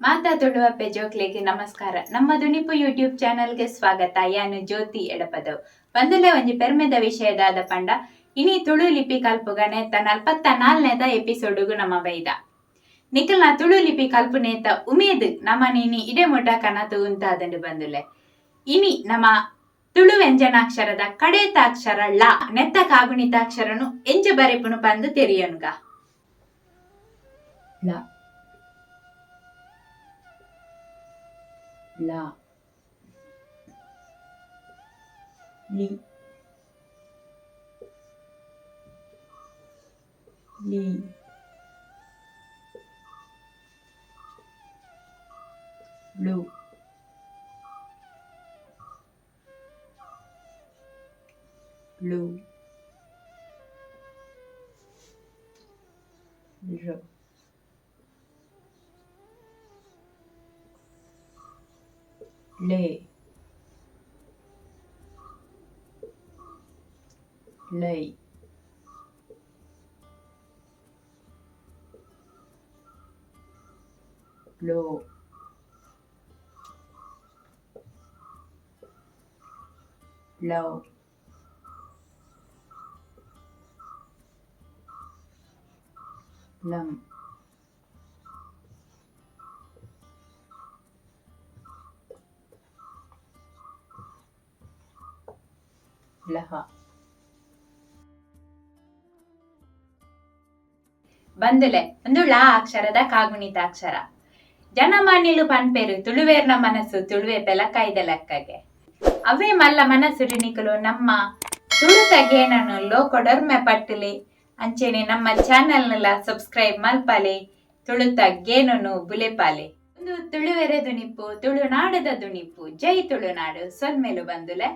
ಮಾತಾ ತುಳುವಪ್ಪೆ ಜೋಕ್ಲೆಗೆ ನಮಸ್ಕಾರ. ನಮ್ಮ ದುಣಿಪು ಯೂಟ್ಯೂಬ್ ಚಾನಲ್ಗೆ ಸ್ವಾಗತ. ಯಾನು ಜ್ಯೋತಿ ಎಡಪದವು ಬಂದಲೆ ಒಂಜಿ ಪೆರ್ಮೆದ ವಿಷಯದಾದ ಪಂಡ ಇನಿ ತುಳು ಲಿಪಿ ಕಲ್ಪುಗನೇತ 44ನೇದ ಎಪಿಸೋಡುಗು ನಮ್ಮ ಬೈದ ನಿಖಲ್ನ ತುಳು ಲಿಪಿ ಕಲ್ಪುನೇತ ಉಮೇದ್ ನಮ್ಮ ನೀನಿ ಇಡೆ ಮುಟ ಕನತು ಉಂತಾದಂಡು ಬಂದುಲೆ. ಇನಿ ನಮ್ಮ ತುಳು ವ್ಯಂಜನಾಕ್ಷರದ ಕಡೇತ ಅಕ್ಷರ ಲ ನೆತ್ತ ಕಾಗುಣಿತಾಕ್ಷರನು ಎಂಜ ಬರೆಪುನು ಬಂದು ತೆರಿಯನ್ಗ. ಲ ಲ ಲಿ ಲಿ ಲು ಲು ರ ಲೇ ಲೈ ಲೋ ಲೌ ಲಂ ಲಹ. ಬಂದುಲೆ ಒಂದು ಲ ಅಕ್ಷರದ ಕಾಗುಣಿತಾಕ್ಷರ. ಜನಮಾನ್ಯಲು ಪನ್ಪೇರು ತುಳುವೇರ್ನ ಮನಸ್ಸು ತುಳುವೆ ಪೆಲಕಾಯ್ದ ಲೆಕ್ಕಗೆ ಅವೇ ಮಲ್ಲ ಮನಸ್ಸು ರಿಣಿಕಲು ನಮ್ಮ ತುಳುತ ಗೇನನು ಲೋಕೊಡೊರ್ಮೆ ಪಟ್ಟಲೆ ಅಂಚೆನೆ ನಮ್ಮ ಚಾನೆಲ್ನೆಲ್ಲ ಸಬ್ಸ್ಕ್ರೈಬ್ ಮಲ್ಪಾಲೆ ತುಳುತ ಗೇನನು ಬುಲೆಪಾಲೆ. ಒಂದು ತುಳುವೆರೆ ದುಣಿಪು ತುಳುನಾಡದ ದುಣಿಪು ಜೈ ತುಳುನಾಡು ಸೊಲ್ಮೆಲು ಬಂದುಲೆ.